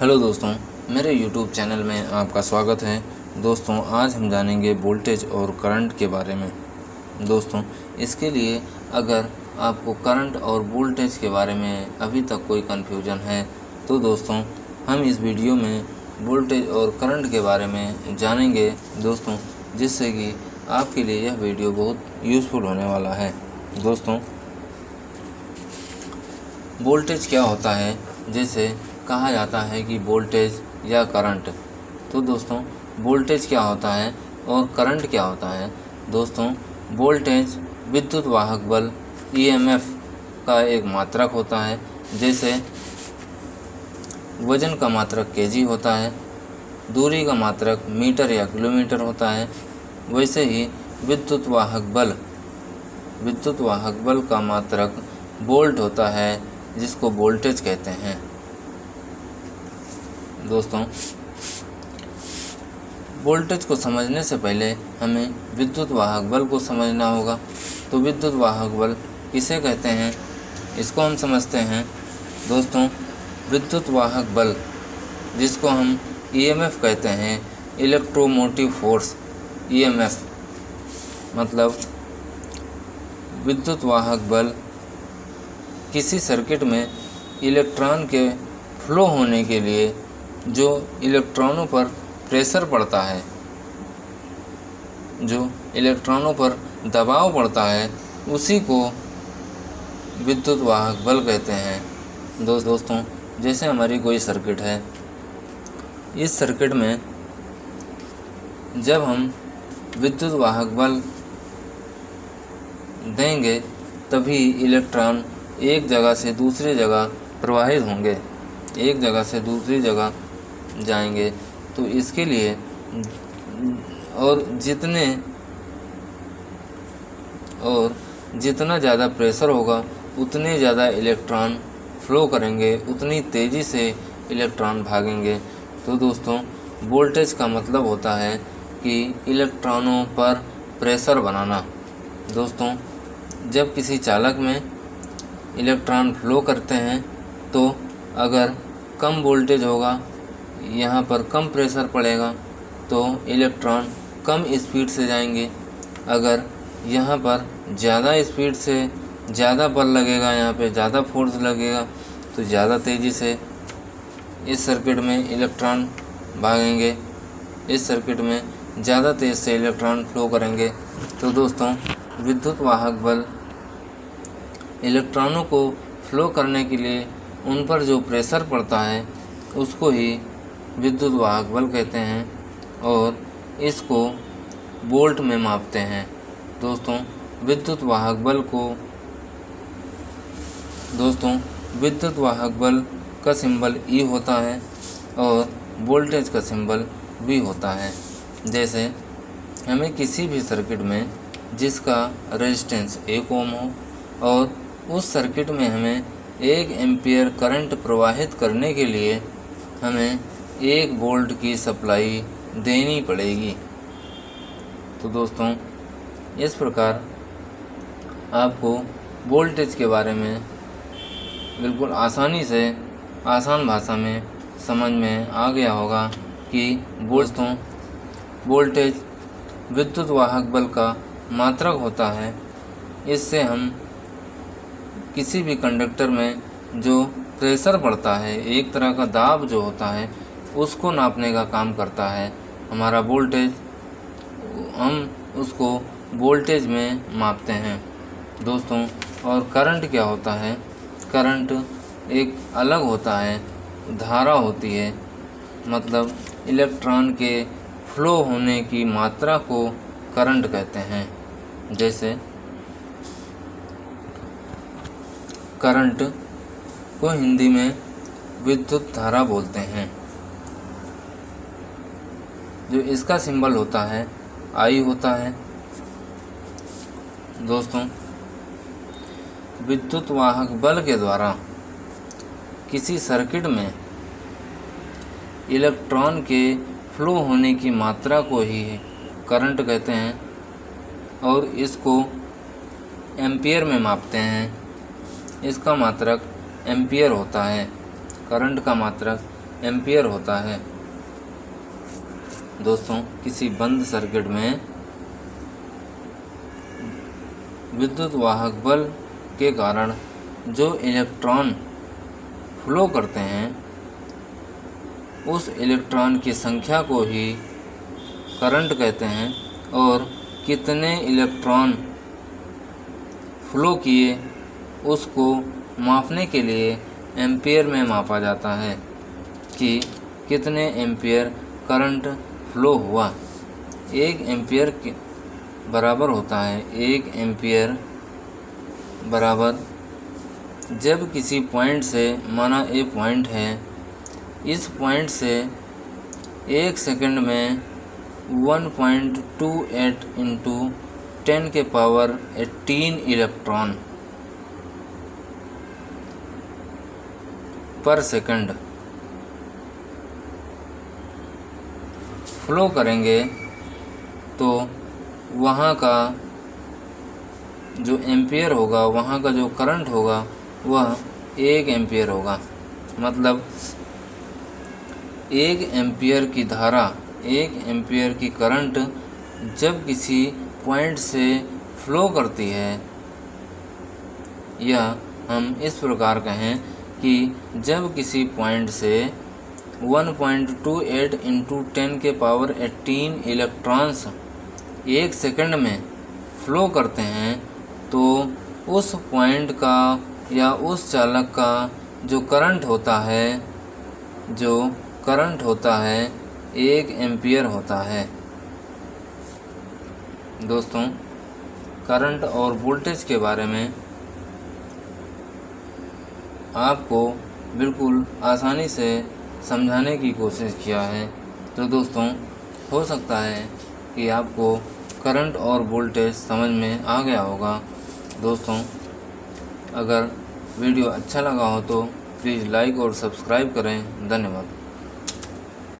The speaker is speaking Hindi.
हेलो दोस्तों, मेरे YouTube चैनल में आपका स्वागत है। दोस्तों, आज हम जानेंगे वोल्टेज और करंट के बारे में। दोस्तों, इसके लिए अगर आपको करंट और वोल्टेज के बारे में अभी तक कोई कन्फ्यूजन है तो दोस्तों हम इस वीडियो में वोल्टेज और करंट के बारे में जानेंगे दोस्तों, जिससे कि आपके लिए यह वीडियो बहुत यूज़फुल होने वाला है। दोस्तों, वोल्टेज क्या होता है, जैसे कहा जाता है कि वोल्टेज या करंट। तो दोस्तों, वोल्टेज क्या होता है और करंट क्या होता है। दोस्तों, वोल्टेज विद्युत वाहक बल ईएमएफ का एक मात्रक होता है। जैसे वजन का मात्रक केजी होता है, दूरी का मात्रक मीटर या किलोमीटर होता है, वैसे ही विद्युत वाहक बल का मात्रक वोल्ट होता है, जिसको वोल्टेज कहते हैं। दोस्तों, वोल्टेज को समझने से पहले हमें विद्युत वाहक बल को समझना होगा। तो विद्युत वाहक बल किसे कहते हैं, इसको हम समझते हैं। दोस्तों, विद्युत वाहक बल, जिसको हम ईएमएफ कहते हैं, इलेक्ट्रोमोटिव फोर्स, ईएमएफ मतलब विद्युत वाहक बल किसी सर्किट में इलेक्ट्रॉन के फ्लो होने के लिए जो इलेक्ट्रॉनों पर प्रेशर पड़ता है, जो इलेक्ट्रॉनों पर दबाव पड़ता है, उसी को विद्युत वाहक बल कहते हैं। दोस्तों, जैसे हमारी कोई सर्किट है, इस सर्किट में जब हम विद्युत वाहक बल देंगे तभी इलेक्ट्रॉन एक जगह से दूसरी जगह प्रवाहित होंगे, एक जगह से दूसरी जगह जाएंगे। तो इसके लिए और जितना ज़्यादा प्रेशर होगा उतने ज़्यादा इलेक्ट्रॉन फ्लो करेंगे, उतनी तेज़ी से इलेक्ट्रॉन भागेंगे। तो दोस्तों, वोल्टेज का मतलब होता है कि इलेक्ट्रॉनों पर प्रेशर बनाना। दोस्तों, जब किसी चालक में इलेक्ट्रॉन फ्लो करते हैं तो अगर कम वोल्टेज होगा, यहाँ पर कम प्रेशर पड़ेगा, तो इलेक्ट्रॉन कम स्पीड से जाएंगे। अगर यहाँ पर ज़्यादा स्पीड से ज़्यादा बल लगेगा, यहाँ पे ज़्यादा फोर्स लगेगा, तो ज़्यादा तेज़ी से इस सर्किट में इलेक्ट्रॉन भागेंगे, इस सर्किट में ज़्यादा तेज़ से इलेक्ट्रॉन फ्लो करेंगे। तो दोस्तों, विद्युत वाहक बल इलेक्ट्रॉनों को फ्लो करने के लिए उन पर जो प्रेशर पड़ता है उसको ही विद्युत वाहक बल कहते हैं और इसको वोल्ट में मापते हैं। दोस्तों, विद्युत वाहक बल का सिंबल ई होता है और वोल्टेज का सिंबल वी होता है। जैसे हमें किसी भी सर्किट में जिसका रेजिस्टेंस 1 ओम हो और उस सर्किट में हमें 1 एम्पियर करंट प्रवाहित करने के लिए हमें 1 वोल्ट की सप्लाई देनी पड़ेगी। तो दोस्तों, इस प्रकार आपको वोल्टेज के बारे में बिल्कुल आसान भाषा में समझ में आ गया होगा कि दोस्तों, वोल्टेज विद्युत वाहक बल का मात्रक होता है। इससे हम किसी भी कंडक्टर में जो प्रेशर पड़ता है, एक तरह का दाब जो होता है, उसको नापने का काम करता है हमारा वोल्टेज। हम उसको वोल्टेज में मापते हैं दोस्तों। और करंट क्या होता है, करंट एक अलग होता है, धारा होती है, मतलब इलेक्ट्रॉन के फ्लो होने की मात्रा को करंट कहते हैं। जैसे करंट को हिंदी में विद्युत धारा बोलते हैं। जो इसका सिंबल होता है आई होता है। दोस्तों, विद्युत वाहक बल के द्वारा किसी सर्किट में इलेक्ट्रॉन के फ्लो होने की मात्रा को ही करंट कहते हैं और इसको एम्पियर में मापते हैं। इसका मात्रक एम्पियर होता है। करंट का मात्रक एम्पियर होता है। दोस्तों, किसी बंद सर्किट में विद्युत वाहक बल के कारण जो इलेक्ट्रॉन फ्लो करते हैं, उस इलेक्ट्रॉन की संख्या को ही करंट कहते हैं, और कितने इलेक्ट्रॉन फ्लो किए उसको मापने के लिए एम्पियर में मापा जाता है कि कितने एम्पियर करंट फ्लो हुआ। 1 एम्पियर के बराबर होता है, 1 एम्पियर बराबर, जब किसी पॉइंट से, माना ए पॉइंट है, इस पॉइंट से 1 सेकंड में 1.28 इंटू 10 के पावर 18 इलेक्ट्रॉन पर सेकंड फ्लो करेंगे, तो वहाँ का जो एम्पियर होगा, वहाँ का जो करंट होगा, वह 1 एम्पियर होगा। मतलब 1 एम्पियर की धारा, 1 एम्पियर की करंट जब किसी पॉइंट से फ्लो करती है, या हम इस प्रकार कहें कि जब किसी पॉइंट से 1.28 इंटू 10 के पावर 18 इलेक्ट्रॉन्स 1 सेकंड में फ्लो करते हैं, तो उस पॉइंट का या उस चालक का जो करंट होता है 1 एम्पियर होता है। दोस्तों, करंट और वोल्टेज के बारे में आपको बिल्कुल आसानी से समझाने की कोशिश किया है। तो दोस्तों, हो सकता है कि आपको करंट और वोल्टेज समझ में आ गया होगा। दोस्तों, अगर वीडियो अच्छा लगा हो तो प्लीज़ लाइक और सब्सक्राइब करें। धन्यवाद।